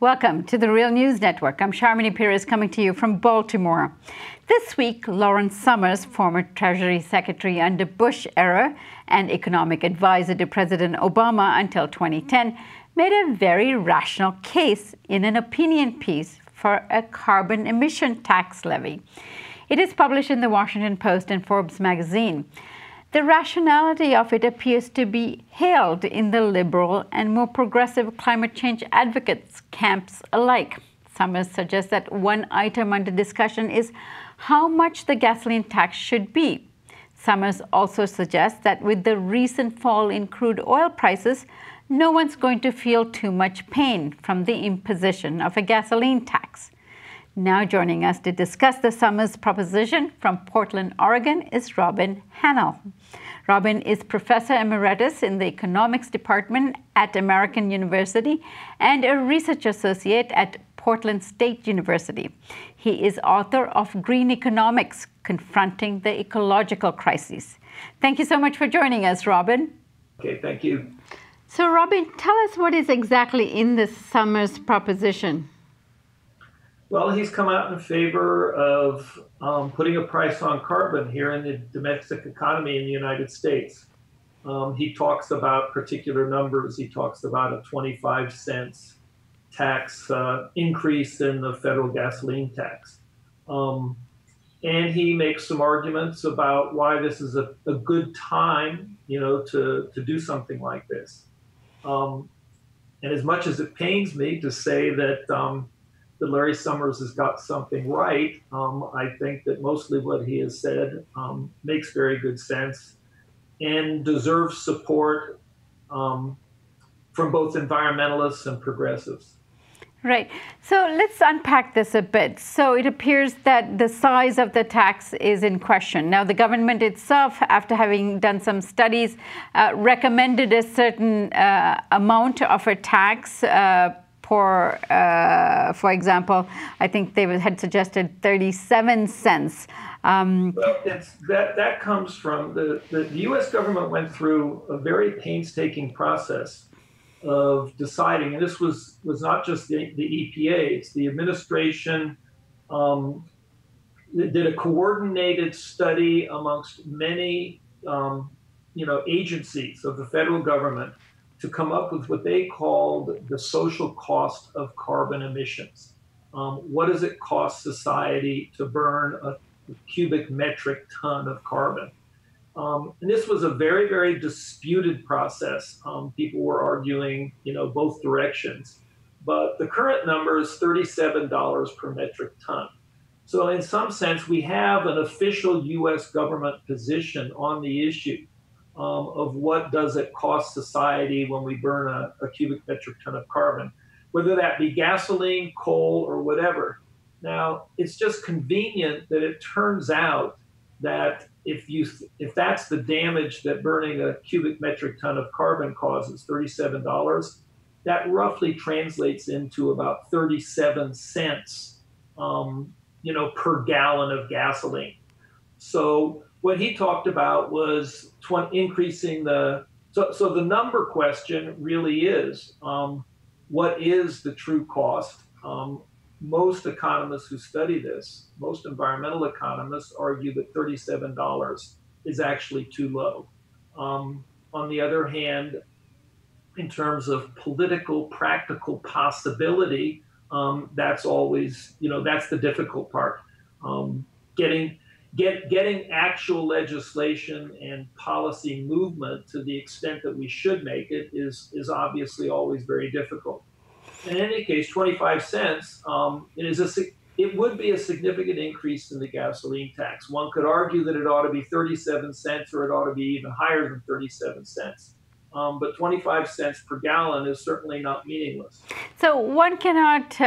Welcome to the Real News Network. I'm Sharmini Pires coming to you from Baltimore. This week, Lawrence Summers, former Treasury Secretary under Bush era and economic advisor to President Obama until 2010, made a very rational case in an opinion piece for a carbon emission tax levy. It is published in the Washington Post and Forbes magazine. The rationality of it appears to be hailed in the liberal and more progressive climate change advocates camps alike. Summers suggests that one item under discussion is how much the gasoline tax should be. Summers also suggests that with the recent fall in crude oil prices, no one's going to feel too much pain from the imposition of a gasoline tax. Now joining us to discuss the Summers proposition from Portland, Oregon is Robin Hahnel. Robin is Professor Emeritus in the Economics Department at American University and a Research Associate at Portland State University. He is author of Green Economics, Confronting the Ecological Crisis. Thank you so much for joining us, Robin. Okay, thank you. So, Robin, tell us what is exactly in this Summers proposition. Well, he's come out in favor of putting a price on carbon here in the domestic economy in the United States. He talks about particular numbers. He talks about a 25 cents tax increase in the federal gasoline tax. And he makes some arguments about why this is a good time, to do something like this. And as much as it pains me to say that Larry Summers has got something right, I think that mostly what he has said makes very good sense and deserves support from both environmentalists and progressives. Right. So let's unpack this a bit. So it appears that the size of the tax is in question. Now, the government itself, after having done some studies, recommended a certain amount of a tax for example, I think they had suggested 37 cents. Well, that comes from the U.S. government went through a very painstaking process of deciding, and this was not just the EPA, it's the administration did a coordinated study amongst many agencies of the federal government to come up with what they called the social cost of carbon emissions. What does it cost society to burn a cubic metric ton of carbon? And this was a very, very disputed process. People were arguing, both directions. But the current number is $37 per metric ton. So in some sense, we have an official U.S. government position on the issue of what does it cost society when we burn a cubic metric ton of carbon, whether that be gasoline, coal, or whatever. Now, it's just convenient that it turns out that if that's the damage that burning a cubic metric ton of carbon causes, $37, that roughly translates into about 37 cents, per gallon of gasoline. So what he talked about was increasing so the number question really is, what is the true cost? Most economists who study this, most environmental economists argue that $37 is actually too low. On the other hand, in terms of political, practical possibility, that's always, that's the difficult part. Getting actual legislation and policy movement to the extent that we should make it is obviously always very difficult. In any case, 25 cents, it would be a significant increase in the gasoline tax. One could argue that it ought to be 37 cents or it ought to be even higher than 37 cents. But 25 cents per gallon is certainly not meaningless. So one cannot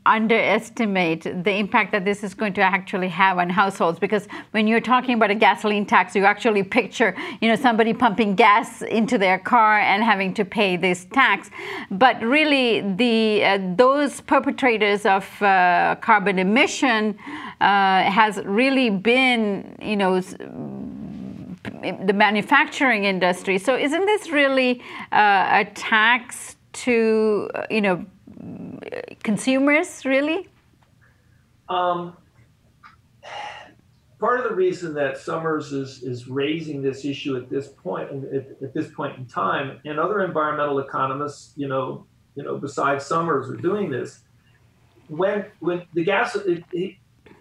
underestimate the impact that this is going to actually have on households, because when you're talking about a gasoline tax, you actually picture, somebody pumping gas into their car and having to pay this tax. But really, those perpetrators of carbon emission has really been, the manufacturing industry. So isn't this really a tax to, consumers, really? Part of the reason that Summers is raising this issue at this point in time, and other environmental economists, besides Summers, are doing this. When the gas,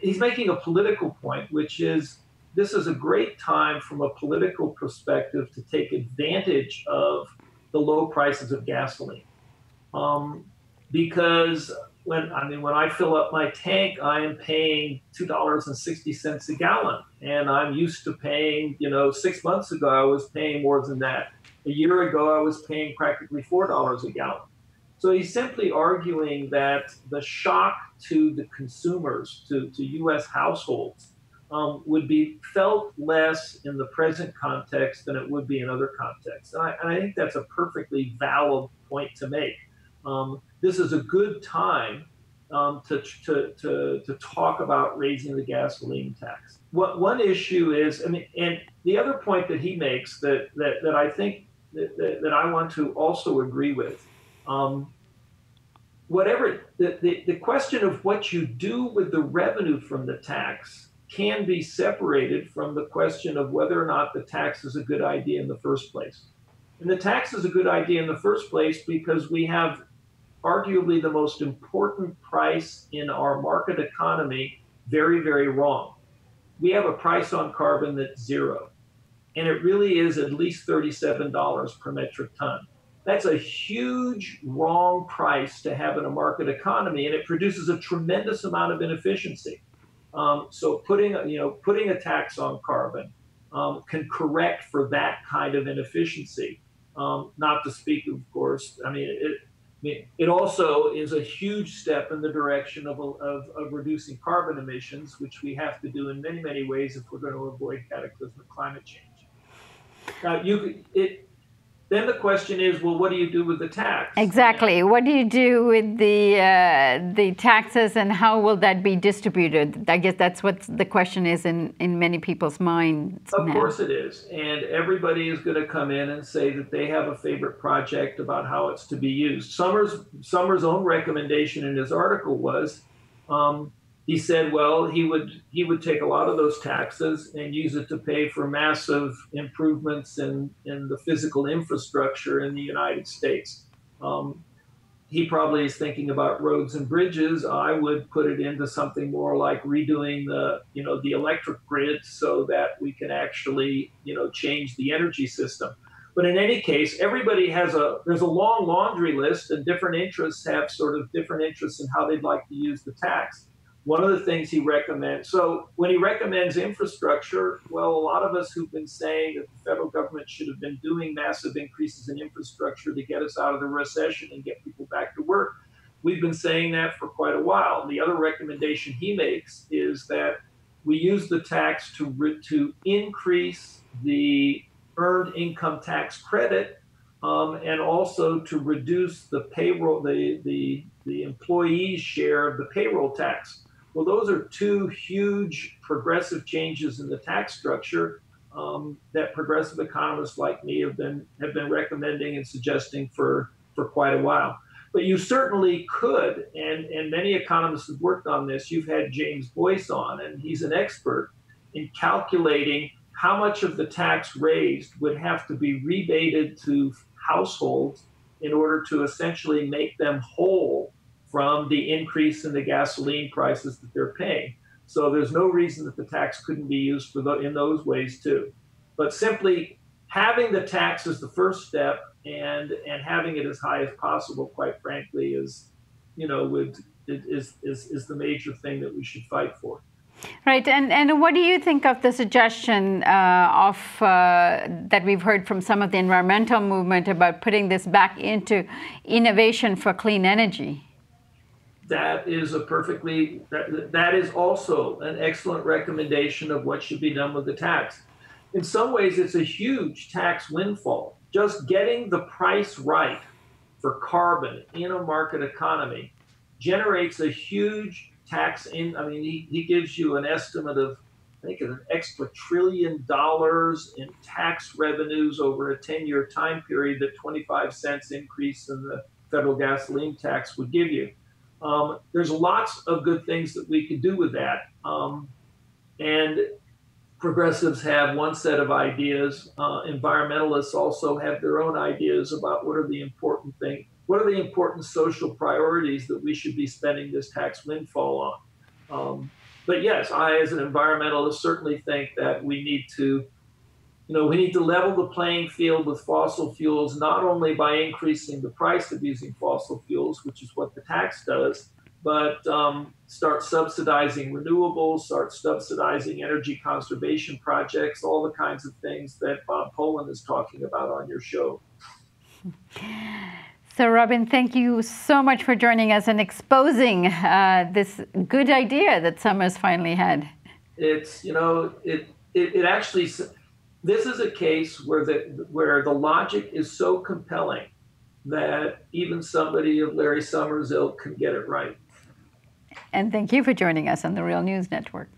he's making a political point, which is this is a great time from a political perspective to take advantage of the low prices of gasoline, because when I fill up my tank, I am paying $2.60 a gallon, and I'm used to paying. 6 months ago I was paying more than that. A year ago I was paying practically $4 a gallon. So he's simply arguing that the shock to the consumers, to U.S. households, would be felt less in the present context than it would be in other contexts. And I think that's a perfectly valid point to make. This is a good time to talk about raising the gasoline tax. One issue is, and the other point that he makes that I think that I want to also agree with, the question of what you do with the revenue from the tax can be separated from the question of whether or not the tax is a good idea in the first place. And the tax is a good idea in the first place because we have arguably the most important price in our market economy very, very wrong. We have a price on carbon that's zero, and it really is at least $37 per metric ton. That's a huge wrong price to have in a market economy, and it produces a tremendous amount of inefficiency. So putting a tax on carbon can correct for that kind of inefficiency. Not to speak, of course, it also is a huge step in the direction of reducing carbon emissions, which we have to do in many, many ways if we're going to avoid cataclysmic climate change. Now, then the question is, well, what do you do with the tax? Exactly. What do you do with the taxes, and how will that be distributed? I guess that's what the question is in many people's minds now. Of course it is. And everybody is going to come in and say that they have a favorite project about how it's to be used. Summers' own recommendation in his article was, he said, well, he would take a lot of those taxes and use it to pay for massive improvements in the physical infrastructure in the United States. He probably is thinking about roads and bridges. I would put it into something more like redoing the electric grid so that we can actually, change the energy system. But in any case, everybody there's a long laundry list, and different interests have sort of different interests in how they'd like to use the tax. One of the things he recommends, so when he recommends infrastructure, well, a lot of us who've been saying that the federal government should have been doing massive increases in infrastructure to get us out of the recession and get people back to work, we've been saying that for quite a while. The other recommendation he makes is that we use the tax to increase the earned income tax credit, and also to reduce the payroll, the employee's share of the payroll tax. Well, those are two huge progressive changes in the tax structure that progressive economists like me have been recommending and suggesting for quite a while. But you certainly could, and many economists have worked on this. You've had James Boyce on, and he's an expert in calculating how much of the tax raised would have to be rebated to households in order to essentially make them whole from the increase in the gasoline prices that they're paying. So there's no reason that the tax couldn't be used in those ways too. But simply having the tax as the first step and having it as high as possible, quite frankly, is the major thing that we should fight for. Right, and what do you think of the suggestion that we've heard from some of the environmental movement about putting this back into innovation for clean energy? That is that is also an excellent recommendation of what should be done with the tax. In some ways, it's a huge tax windfall. Just getting the price right for carbon in a market economy generates a huge tax he gives you an estimate of, I think, an extra $1 trillion in tax revenues over a 10-year time period. That 25 cents increase in the federal gasoline tax would give you. There's lots of good things that we could do with that. And progressives have one set of ideas. Environmentalists also have their own ideas about what are the important things, what are the important social priorities that we should be spending this tax windfall on. But yes, I, as an environmentalist, certainly think that we need to level the playing field with fossil fuels, not only by increasing the price of using fossil fuels, which is what the tax does, but start subsidizing renewables, start subsidizing energy conservation projects, all the kinds of things that Bob Poland is talking about on your show. So, Robin, thank you so much for joining us and exposing this good idea that Summers finally had. It's, it actually, this is a case where the logic is so compelling that even somebody of Larry Summers' ilk can get it right. And thank you for joining us on the Real News Network.